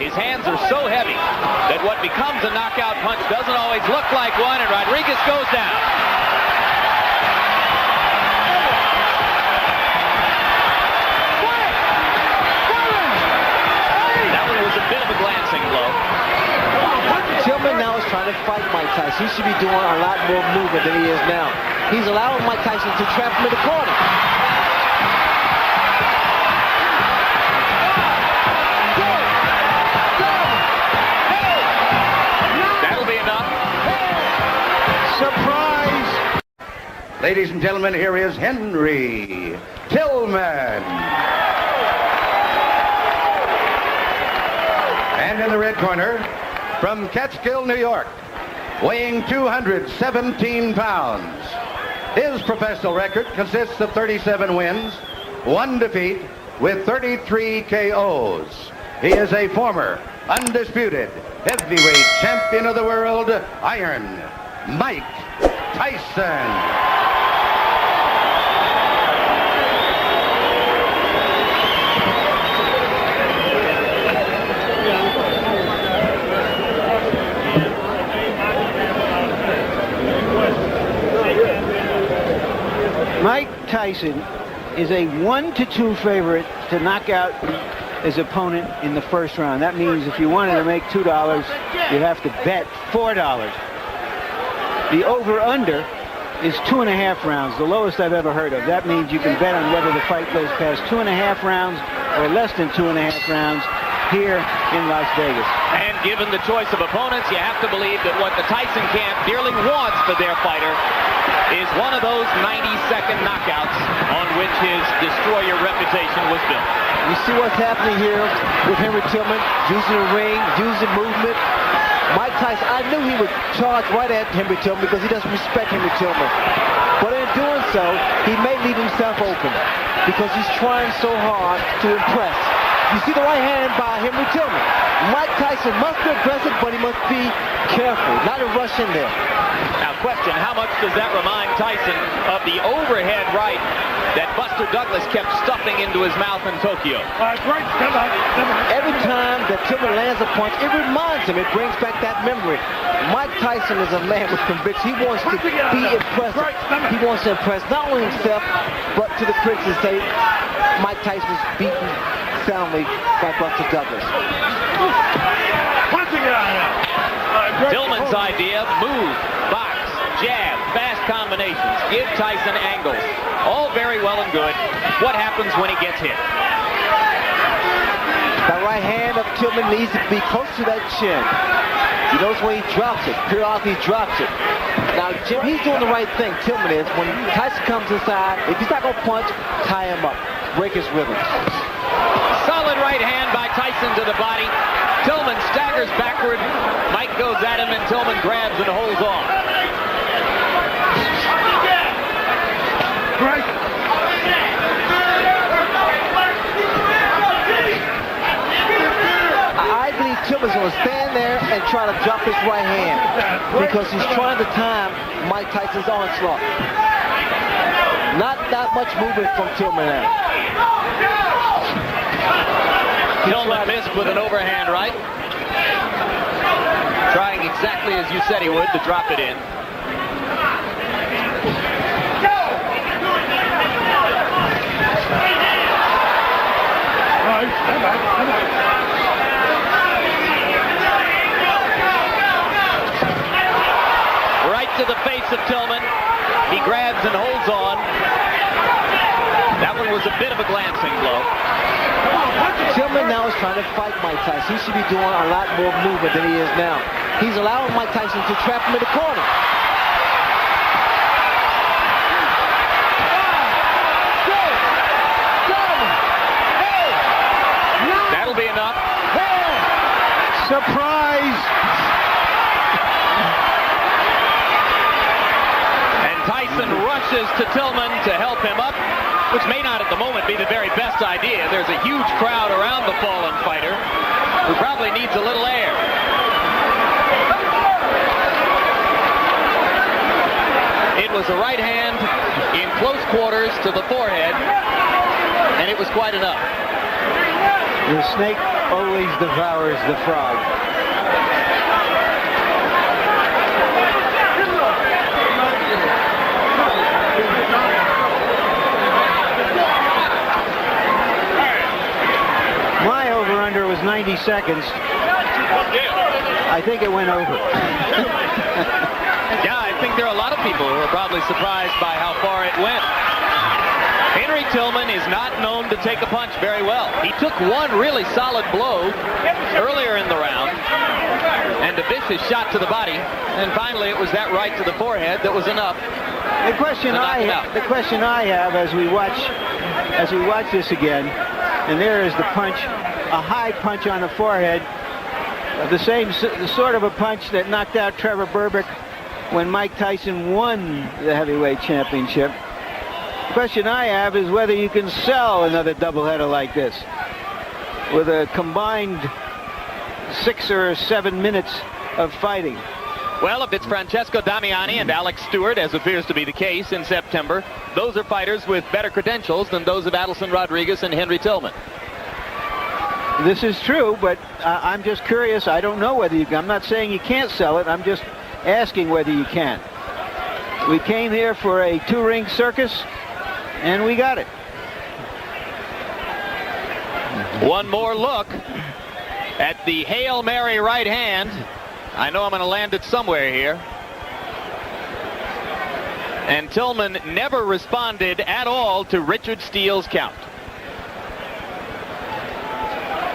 His hands are so heavy that what becomes a knockout punch doesn't always look like one, and Rodriguez goes down. That one was a bit of a glancing blow. Tillman now is trying to fight Mike Tyson. He should be doing a lot more movement than he is now. He's allowing Mike Tyson to trap him in the corner. That'll be enough. Surprise! Ladies and gentlemen, here is Herry Tillman. And in the red corner, from Catskill, New York, weighing 217 pounds. His professional record consists of 37 wins, 1 defeat, with 33 KOs. He is a former, undisputed, heavyweight champion of the world, Iron Mike Tyson. Mike Tyson is a 1-2 favorite to knock out his opponent in the first round. That means if you wanted to make $2, you'd have to bet $4. The over-under is 2.5 rounds, the lowest I've ever heard of. That means you can bet on whether the fight goes past 2.5 rounds or less than 2.5 rounds here in Las Vegas. And given the choice of opponents, you have to believe that what the Tyson camp dearly wants for their fighter is one of those 90-second knockouts on which his destroyer reputation was built. You see what's happening here with Herry Tillman, using the ring, using movement. Mike Tyson, I knew he would charge right at Herry Tillman because he doesn't respect Herry Tillman. But in doing so, he may leave himself open because he's trying so hard to impress. You see the right hand by Herry Tillman. Mike Tyson must be aggressive, but he must be careful, not to rush in there. Now, question, how much does that remind Tyson of the overhead right that Buster Douglas kept stuffing into his mouth in Tokyo? Every time that Tillman lands a punch, it reminds him, it brings back that memory. Mike Tyson is a man with conviction. He wants to be impressive. He wants to impress not only himself, but to the critics and say, Mike Tyson's beaten soundly by Buster Douglas. Tillman's idea, move, box, jab, fast combinations, give Tyson angles. All very well and good. What happens when he gets hit? The right hand of Tillman needs to be close to that chin. He knows when he drops it. Periodically he drops it. Now, Jim, he's doing the right thing, Tillman is. When Tyson comes inside, if he's not going to punch, tie him up. Break his rhythm. Solid right hand by Tyson to the body. Tillman staggers backward. Mike goes at him, and Tillman grabs and holds on. I believe Tillman's going to stand there and try to drop his right hand because he's trying to time Mike Tyson's onslaught. Not that much movement from Tillman now. Tillman missed with an overhand right. Trying exactly as you said he would to drop it in. Right to the face of Tillman. He grabs and holds on. That one was a bit of a glancing blow. Tillman now is trying to fight Mike Tyson. He should be doing a lot more movement than he is now. He's allowing Mike Tyson to trap him in the corner. That'll be enough. Surprise! And Tyson rushes to Tillman to help him up, which may not at the moment be the very best idea. There's a huge crowd around the fallen fighter who probably needs a little air. It was a right hand in close quarters to the forehead, and it was quite enough. The snake always devours the frog. My over-under was 90 seconds. I think it went over. Yeah, I think there are a lot of people who are probably surprised by how far it went. Henry Tillman is not known to take a punch very well. He took one really solid blow earlier in the round, and a vicious shot to the body, and finally it was that right to the forehead that was enough. The question I have as we watch this again, and there is the punch, a high punch on the forehead, the sort of a punch that knocked out Trevor Berbick when Mike Tyson won the heavyweight championship. The question I have is whether you can sell another doubleheader like this with a combined 6 or 7 minutes of fighting. Well, if it's Francesco Damiani and Alex Stewart, as appears to be the case in September, those are fighters with better credentials than those of Adelson Rodriguez and Henry Tillman. This is true, but I'm just curious. I don't know whether you can. I'm not saying you can't sell it. I'm just asking whether you can. We came here for a 2-ring circus, and we got it. One more look at the Hail Mary right hand. I know I'm going to land it somewhere here. And Tillman never responded at all to Richard Steele's count.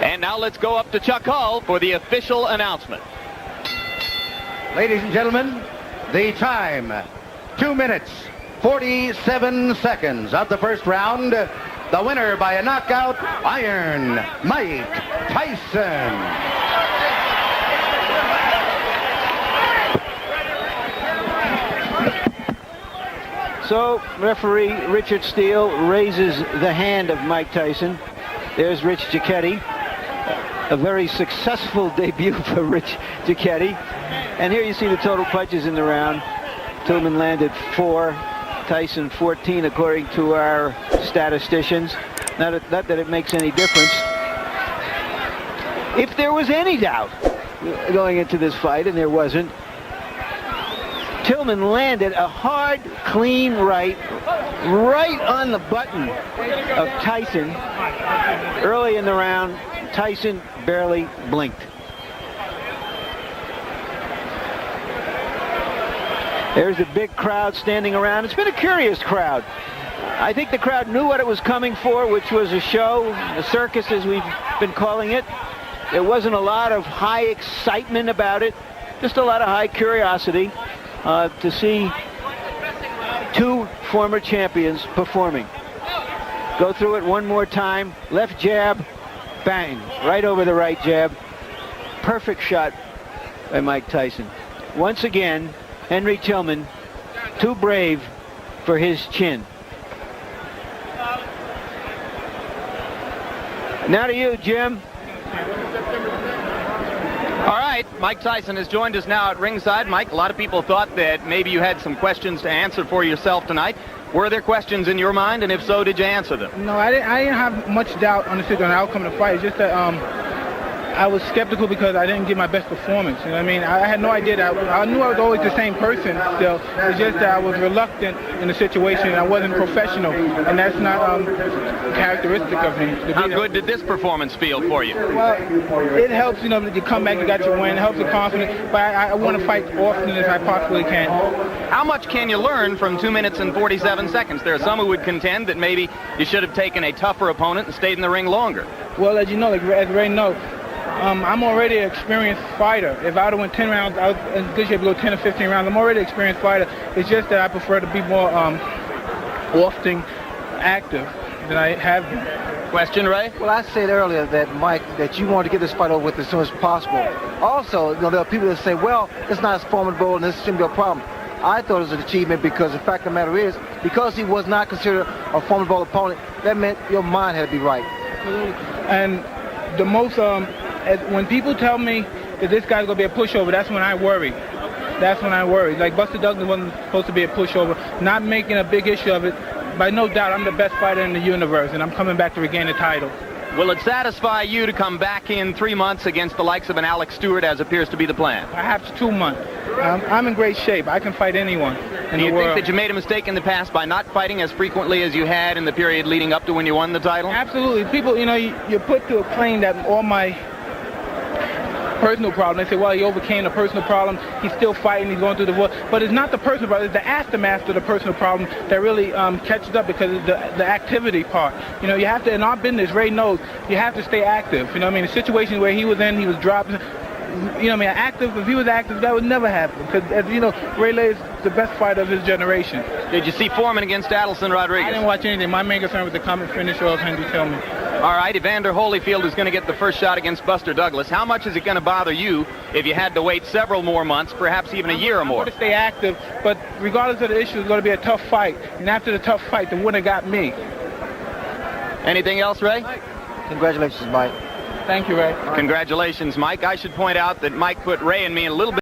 And now let's go up to Chuck Hull for the official announcement. Ladies and gentlemen, the time, 2 minutes, 47 seconds of the first round. The winner by a knockout, Iron Mike Tyson. So, referee Richard Steele raises the hand of Mike Tyson. There's Rich Giacchetti. A very successful debut for Rich Giacchetti. And here you see the total punches in the round. Tillman landed 4, Tyson 14, according to our statisticians. Not that it makes any difference. If there was any doubt going into this fight, and there wasn't, Tillman landed a hard, clean right on the button of Tyson early in the round. Tyson barely blinked. There's a big crowd standing around. It's been a curious crowd. I think the crowd knew what it was coming for, which was a show, a circus as we've been calling it. There wasn't a lot of high excitement about it, just a lot of high curiosity to see 2 former champions performing. Go through it one more time. Left jab, bang, right over the right jab. Perfect shot by Mike Tyson. Once again, Henry Tillman, too brave for his chin. Now to you, Jim. All right, Mike Tyson has joined us now at ringside. Mike, a lot of people thought that maybe you had some questions to answer for yourself tonight. Were there questions in your mind, and if so, did you answer them? No, I didn't have much doubt on the outcome of the fight. It's just that I was skeptical because I didn't give my best performance. You know what I mean? I had no idea that I knew I was always the same person still. It's just that I was reluctant in the situation and I wasn't professional, and that's not characteristic of me. How good did this performance feel for you? Well, it helps, you know, that you come back, you got your win, it helps the confidence, but I want to fight often as I possibly can. How much can you learn from 2 minutes and 47 seconds? There are some who would contend that maybe you should have taken a tougher opponent and stayed in the ring longer. Well, as you know, as Ray knows, I'm already an experienced fighter. If I would have went 10 rounds, I was in good shape to go 10 or 15 rounds. I'm already an experienced fighter. It's just that I prefer to be more often active than I have been. Question, Ray? Well, I said earlier that, Mike, that you wanted to get this fight over with as soon as possible. Also, you know, there are people that say, well, it's not as formidable and this shouldn't be a problem. I thought it was an achievement because the fact of the matter is, because he was not considered a formidable opponent, that meant your mind had to be right. And the most, when people tell me that this guy's going to be a pushover, that's when I worry. That's when I worry. Like Buster Douglas wasn't supposed to be a pushover, not making a big issue of it. By no doubt, I'm the best fighter in the universe, and I'm coming back to regain the title. Will it satisfy you to come back in 3 months against the likes of an Alex Stewart, as appears to be the plan? Perhaps 2 months. I'm in great shape. I can fight anyone in Do you the world. think that you made a mistake in the past by not fighting as frequently as you had in the period leading up to when you won the title? Absolutely. People, you're put to a claim that all my personal problem. They say, well, he overcame the personal problem. He's still fighting. He's going through the war. But it's not the personal problem. It's the aftermath of the personal problem that really catches up, because of the activity part. You have to, in our business, Ray knows, you have to stay active. The situation where he was in, he was dropping. Active, if he was active, that would never happen. Because, as you know, Ray is the best fighter of his generation. Did you see Foreman against Adelson Rodriguez? I didn't watch anything. My main concern was the common finish of Henry Tillman. All right, Evander Holyfield is going to get the first shot against Buster Douglas. How much is it going to bother you if you had to wait several more months, perhaps even a year or more? I'm going to stay active, but regardless of the issue, it's going to be a tough fight. And after the tough fight, the winner got me. Anything else, Ray? Congratulations, Mike. Thank you, Ray. Congratulations, Mike. I should point out that Mike put Ray and me in a little bit